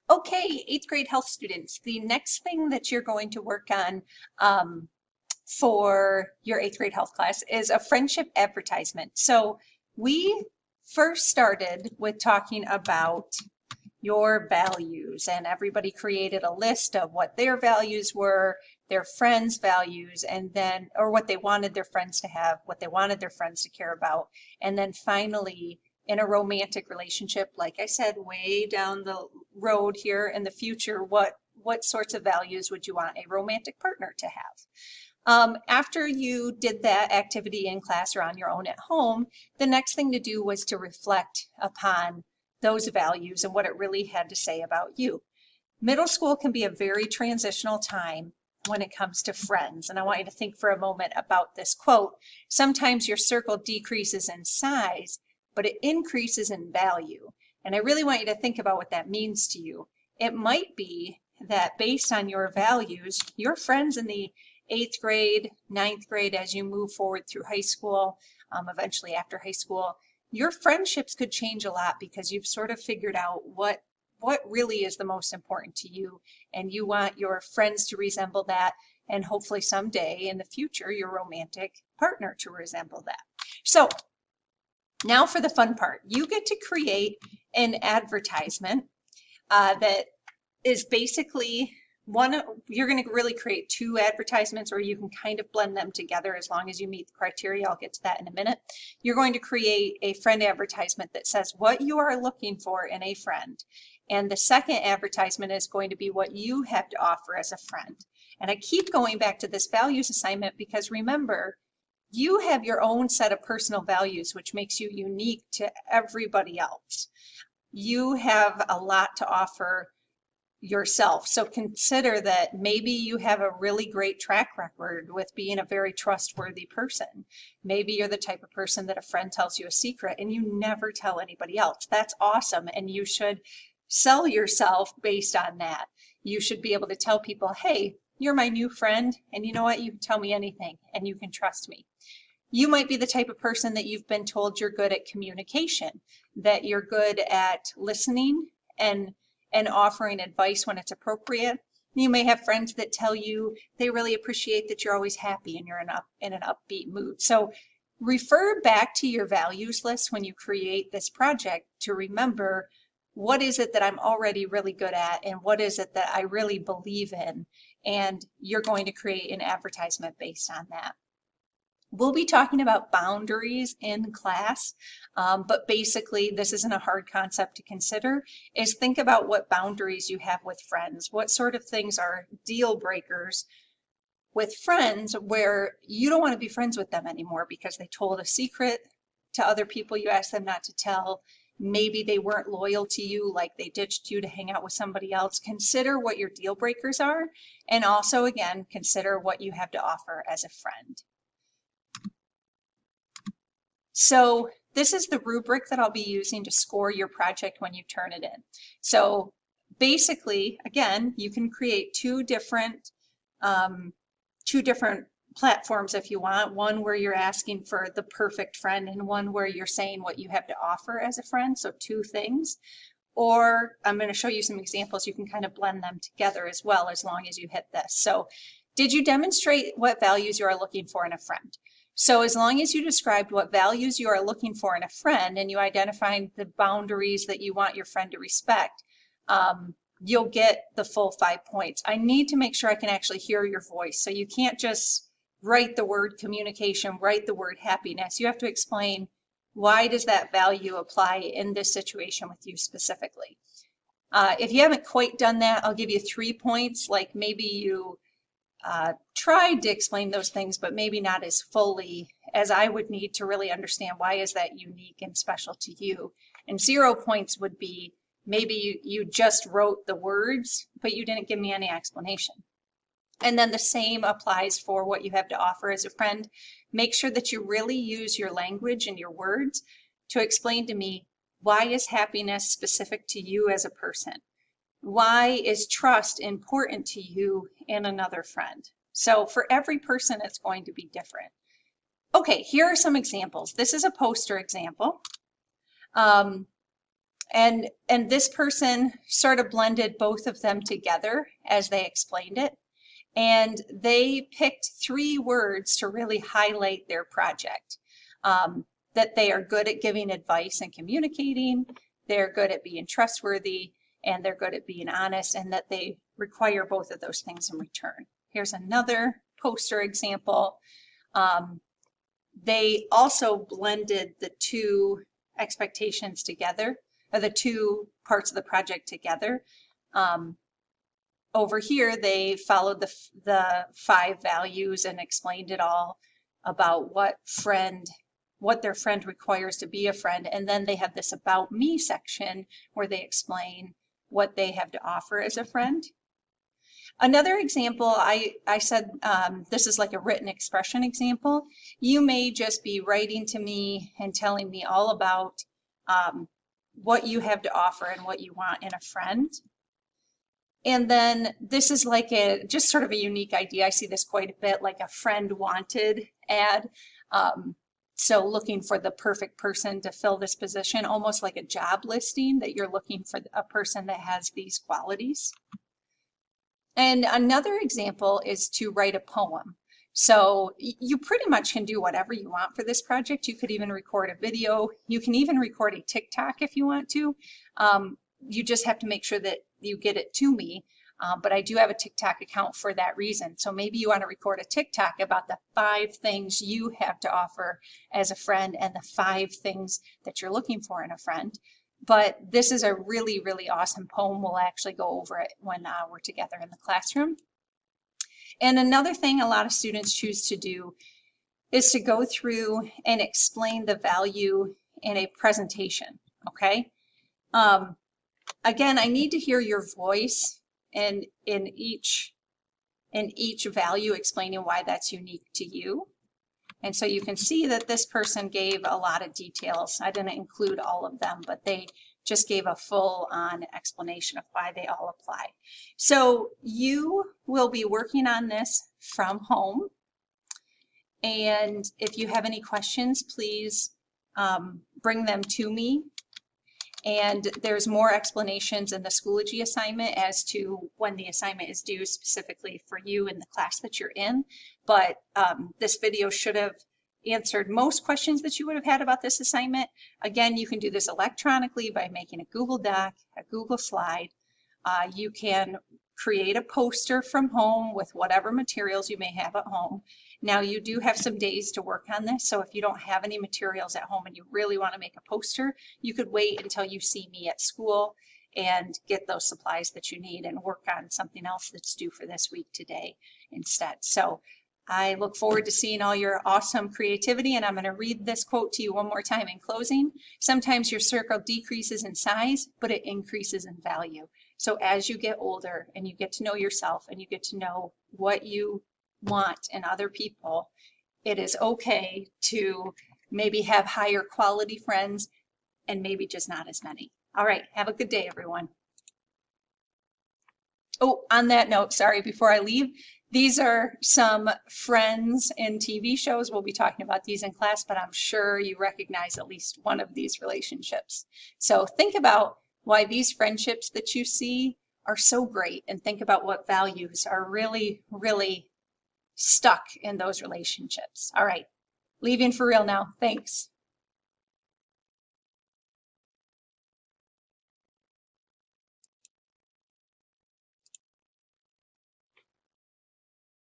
Okay, eighth grade health students, the next thing that you're going to work on for your eighth grade health class is a friendship advertisement. So we first started with talking about your values, and everybody created a list of what their values were, their friends' values, and then, or what they wanted their friends to have, what they wanted their friends to care about. And then finally, in a romantic relationship, like I said, way down the road here in the future, what sorts of values would you want a romantic partner to have? After you did that activity in class or on your own at home, the next thing to do was to reflect upon those values and what it really had to say about you. Middle school can be a very transitional time when it comes to friends. And I want you to think for a moment about this quote. Sometimes your circle decreases in size, but it increases in value. And I really want you to think about what that means to you. It might be that based on your values, your friends in the eighth grade, ninth grade, as you move forward through high school, eventually after high school, your friendships could change a lot because you've sort of figured out what really is the most important to you, and you want your friends to resemble that, and hopefully someday in the future your romantic partner to resemble that. So now for the fun part. You get to create an advertisement that is basically you're going to really create two advertisements, or you can kind of blend them together as long as you meet the criteria. I'll get to that in a minute. You're going to create a friend advertisement that says what you are looking for in a friend. And the second advertisement is going to be what you have to offer as a friend. And I keep going back to this values assignment because remember, you have your own set of personal values, which makes you unique to everybody else. You have a lot to offer yourself. So consider that maybe you have a really great track record with being a very trustworthy person. Maybe you're the type of person that a friend tells you a secret and you never tell anybody else. That's awesome. And you should sell yourself based on that. You should be able to tell people, hey, you're my new friend, and you know what? You can tell me anything and you can trust me. You might be the type of person that you've been told you're good at communication, that you're good at listening and offering advice when it's appropriate. You may have friends that tell you they really appreciate that you're always happy and you're in an upbeat mood. So refer back to your values list when you create this project to remember, what is it that I'm already really good at and what is it that I really believe in? And you're going to create an advertisement based on that. We'll be talking about boundaries in class, but basically this isn't a hard concept to consider, is think about what boundaries you have with friends. What sort of things are deal breakers with friends where you don't want to be friends with them anymore because they told a secret to other people you asked them not to tell. Maybe they weren't loyal to you, like they ditched you to hang out with somebody else. Consider what your deal breakers are, and also, again, consider what you have to offer as a friend. So this is the rubric that I'll be using to score your project when you turn it in. So basically, again, you can create two different platforms if you want. One where you're asking for the perfect friend and one where you're saying what you have to offer as a friend. So two things. Or I'm going to show you some examples. You can kind of blend them together as well, as long as you hit this. So did you demonstrate what values you are looking for in a friend? So as long as you described what values you are looking for in a friend and you identified the boundaries that you want your friend to respect, you'll get the full 5 points. I need to make sure I can actually hear your voice. So you can't just write the word communication, write the word happiness. You have to explain, why does that value apply in this situation with you specifically? If you haven't quite done that, I'll give you 3 points. Like maybe you tried to explain those things, but maybe not as fully as I would need to really understand why is that unique and special to you. And 0 points would be maybe you just wrote the words, but you didn't give me any explanation. And then the same applies for what you have to offer as a friend. Make sure that you really use your language and your words to explain to me, why is happiness specific to you as a person? Why is trust important to you in another friend? So for every person, it's going to be different. Okay, here are some examples. This is a poster example. And this person sort of blended both of them together as they explained it. And they picked 3 words to really highlight their project. That they are good at giving advice and communicating, they're good at being trustworthy, and they're good at being honest, and that they require both of those things in return. Here's another poster example. They also blended the 2 expectations together, or the 2 parts of the project together. Over here, they followed the 5 values and explained it all about what their friend requires to be a friend. And then they have this about me section where they explain what they have to offer as a friend. Another example, I said this is like a written expression example. You may just be writing to me and telling me all about what you have to offer and what you want in a friend. And then this is like just sort of a unique idea. I see this quite a bit, like a friend wanted ad. So looking for the perfect person to fill this position, almost like a job listing that you're looking for a person that has these qualities. And another example is to write a poem. So you pretty much can do whatever you want for this project. You could even record a video. You can even record a TikTok if you want to. You just have to make sure that you get it to me. But I do have a TikTok account for that reason. So maybe you want to record a TikTok about the 5 things you have to offer as a friend and the 5 things that you're looking for in a friend. But this is a really, really awesome poem. We'll actually go over it when we're together in the classroom. And another thing a lot of students choose to do is to go through and explain the value in a presentation, okay? Again, I need to hear your voice and in each value explaining why that's unique to you. And so you can see that this person gave a lot of details. I didn't include all of them, but they just gave a full-on explanation of why they all apply. So you will be working on this from home. And if you have any questions, please bring them to me. And there's more explanations in the Schoology assignment as to when the assignment is due specifically for you in the class that you're in. But this video should have answered most questions that you would have had about this assignment. Again, you can do this electronically by making a Google Doc, a Google slide. You can create a poster from home with whatever materials you may have at home. Now you do have some days to work on this, so if you don't have any materials at home and you really want to make a poster, you could wait until you see me at school and get those supplies that you need and work on something else that's due for this week today instead. So I look forward to seeing all your awesome creativity, and I'm going to read this quote to you one more time in closing. Sometimes your circle decreases in size, but it increases in value. So as you get older and you get to know yourself and you get to know what you want in other people, it is okay to maybe have higher quality friends and maybe just not as many. All right, have a good day, everyone. Oh, on that note, sorry, before I leave, these are some friends in TV shows. We'll be talking about these in class, but I'm sure you recognize at least one of these relationships. So think about why these friendships that you see are so great, and think about what values are really, really stuck in those relationships. All right, leaving for real now. Thanks.